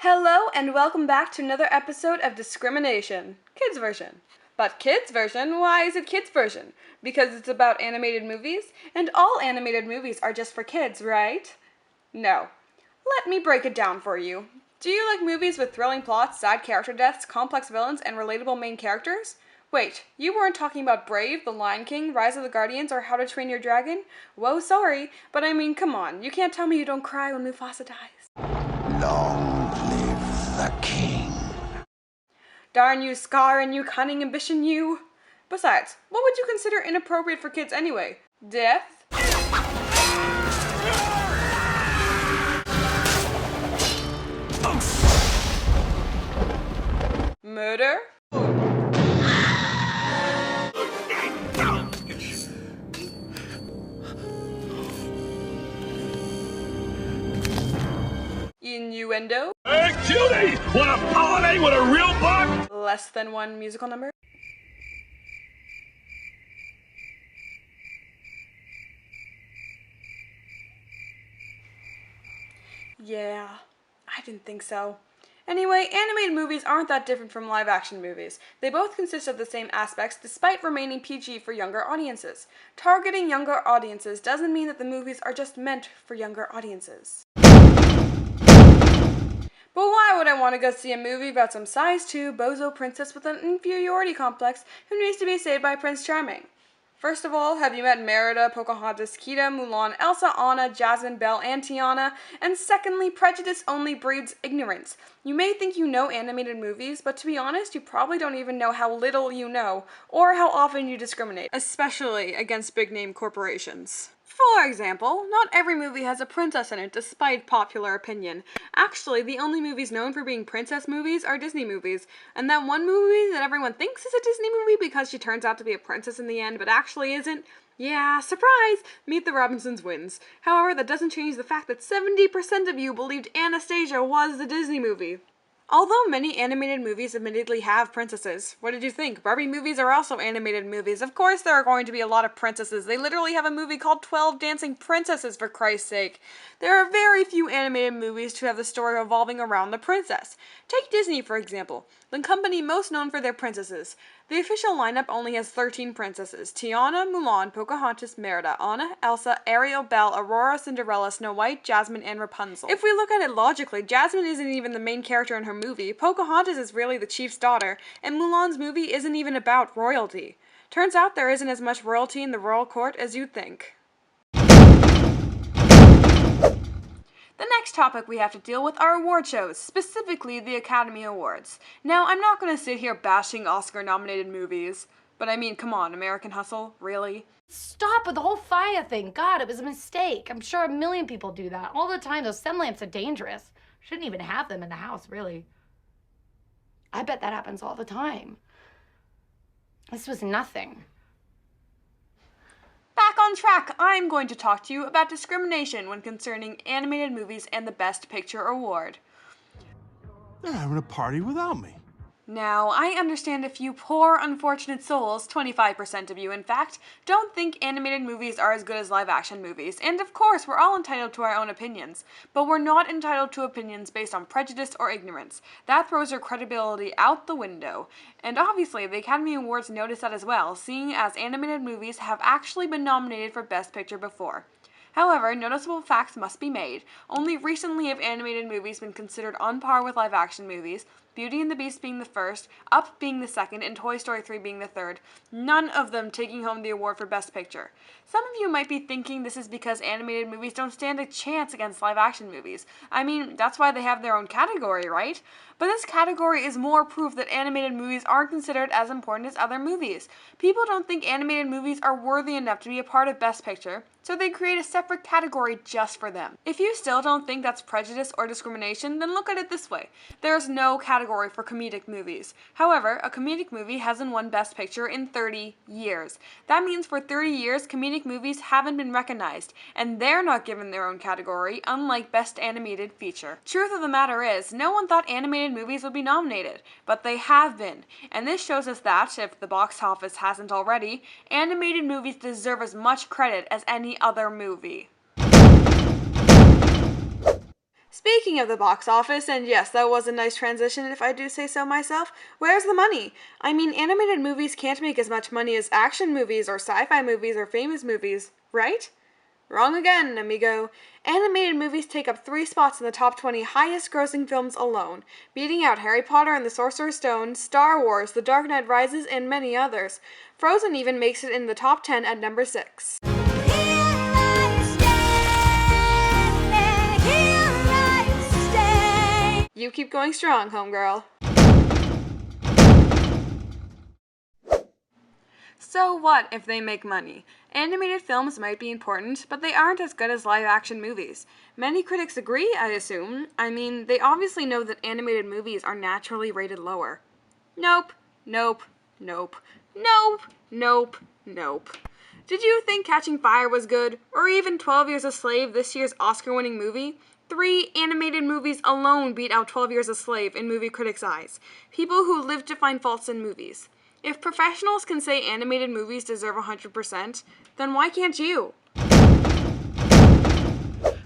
Hello and welcome back to another episode of Discrimination, Kids Version. But Kids Version? Why is it Kids Version? Because it's about animated movies, and all animated movies are just for kids, right? No. Let me break it down for you. Do you like movies with thrilling plots, sad character deaths, complex villains, and relatable main characters? Wait, you weren't talking about Brave, The Lion King, Rise of the Guardians, or How to Train Your Dragon? Whoa, sorry, but I mean, come on, you can't tell me you don't cry when Mufasa dies. Long live the king. Darn you, Scar, and you cunning ambition, you. Besides, what would you consider inappropriate for kids anyway? Death? Murder? Innuendo? Hey, cutie! Wanna pollinate with a real bug? Less than one musical number? Yeah, I didn't think so. Anyway, animated movies aren't that different from live-action movies. They both consist of the same aspects despite remaining PG for younger audiences. Targeting younger audiences doesn't mean that the movies are just meant for younger audiences. But why would I want to go see a movie about some size 2 bozo princess with an inferiority complex who needs to be saved by Prince Charming? First of all, have you met Merida, Pocahontas, Kida, Mulan, Elsa, Anna, Jasmine, Belle, and Tiana? And secondly, prejudice only breeds ignorance. You may think you know animated movies, but to be honest, you probably don't even know how little you know, or how often you discriminate, especially against big-name corporations. For example, not every movie has a princess in it, despite popular opinion. Actually, the only movies known for being princess movies are Disney movies, and that one movie that everyone thinks is a Disney movie because she turns out to be a princess in the end, but actually isn't, yeah, surprise! Meet the Robinsons wins. However, that doesn't change the fact that 70% of you believed Anastasia was the Disney movie. Although many animated movies admittedly have princesses, what did you think? Barbie movies are also animated movies. Of course there are going to be a lot of princesses. They literally have a movie called 12 Dancing Princesses, for Christ's sake. There are very few animated movies to have the story revolving around the princess. Take Disney, for example, the company most known for their princesses. The official lineup only has 13 princesses: Tiana, Mulan, Pocahontas, Merida, Anna, Elsa, Ariel, Belle, Aurora, Cinderella, Snow White, Jasmine, and Rapunzel. If we look at it logically, Jasmine isn't even the main character in her movie, Pocahontas is really the chief's daughter, and Mulan's movie isn't even about royalty. Turns out there isn't as much royalty in the royal court as you'd think. The next topic we have to deal with are award shows, specifically the Academy Awards. Now, I'm not going to sit here bashing Oscar-nominated movies, but I mean, come on, American Hustle, really? Stop with the whole fire thing. God, it was a mistake. I'm sure a million people do that all the time. Those sun lamps are dangerous. Shouldn't even have them in the house, really. I bet that happens all the time. This was nothing. Back on track, I'm going to talk to you about discrimination when concerning animated movies and the Best Picture award. They're having a party without me. Now, I understand a few poor, unfortunate souls, 25% of you in fact, don't think animated movies are as good as live-action movies, and of course, we're all entitled to our own opinions, but we're not entitled to opinions based on prejudice or ignorance. That throws your credibility out the window. And obviously, the Academy Awards notice that as well, seeing as animated movies have actually been nominated for Best Picture before. However, noticeable facts must be made. Only recently have animated movies been considered on par with live-action movies, Beauty and the Beast being the first, Up being the second, and Toy Story 3 being the third, none of them taking home the award for Best Picture. Some of you might be thinking this is because animated movies don't stand a chance against live-action movies. I mean, that's why they have their own category, right? But this category is more proof that animated movies aren't considered as important as other movies. People don't think animated movies are worthy enough to be a part of Best Picture, so they create a separate category just for them. If you still don't think that's prejudice or discrimination, then look at it this way. There is no category for comedic movies. However, a comedic movie hasn't won Best Picture in 30 years. That means for 30 years, comedic movies haven't been recognized, and they're not given their own category, unlike Best Animated Feature. Truth of the matter is, no one thought animated movies would be nominated, but they have been, and this shows us that, if the box office hasn't already, animated movies deserve as much credit as any other movie. Speaking of the box office, and yes, that was a nice transition if I do say so myself, where's the money? I mean, animated movies can't make as much money as action movies or sci-fi movies or famous movies, right? Wrong again, amigo. Animated movies take up 3 spots in the top 20 highest grossing films alone, beating out Harry Potter and the Sorcerer's Stone, Star Wars, The Dark Knight Rises, and many others. Frozen even makes it in the top 10 at number 6. You keep going strong, homegirl. So what if they make money? Animated films might be important, but they aren't as good as live-action movies. Many critics agree, I assume. I mean, they obviously know that animated movies are naturally rated lower. Nope, nope, nope, nope, nope, nope. Did you think Catching Fire was good? Or even 12 Years a Slave, this year's Oscar-winning movie? 3 animated movies alone beat out 12 Years a Slave in movie critics' eyes. People who live to find faults in movies. If professionals can say animated movies deserve 100%, then why can't you?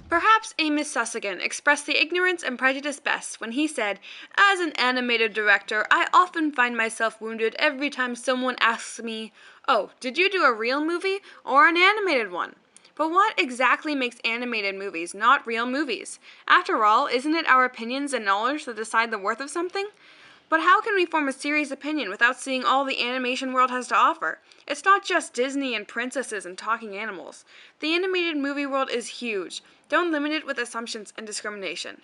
Perhaps Amos Sussigan expressed the ignorance and prejudice best when he said, "As an animated director, I often find myself wounded every time someone asks me, 'Oh, did you do a real movie or an animated one?' But what exactly makes animated movies not real movies? After all, isn't it our opinions and knowledge that decide the worth of something? But how can we form a serious opinion without seeing all the animation world has to offer? It's not just Disney and princesses and talking animals. The animated movie world is huge. Don't limit it with assumptions and discrimination."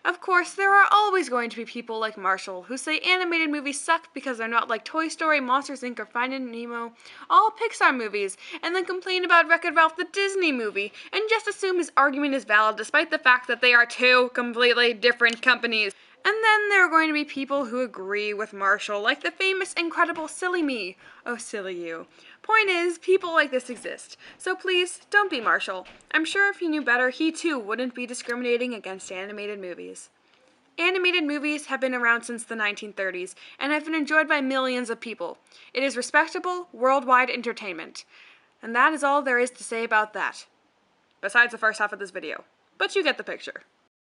Of course, there are always going to be people like Marshall who say animated movies suck because they're not like Toy Story, Monsters, Inc., or Finding Nemo, all Pixar movies, and then complain about Wreck-It Ralph, the Disney movie, and just assume his argument is valid despite the fact that they are 2 completely different companies. And then there are going to be people who agree with Marshall, like the famous, incredible Silly Me. Oh, silly you. Point is, people like this exist. So please, don't be Marshall. I'm sure if he knew better, he too wouldn't be discriminating against animated movies. Animated movies have been around since the 1930s and have been enjoyed by millions of people. It is respectable, worldwide entertainment. And that is all there is to say about that. Besides the first half of this video. But you get the picture.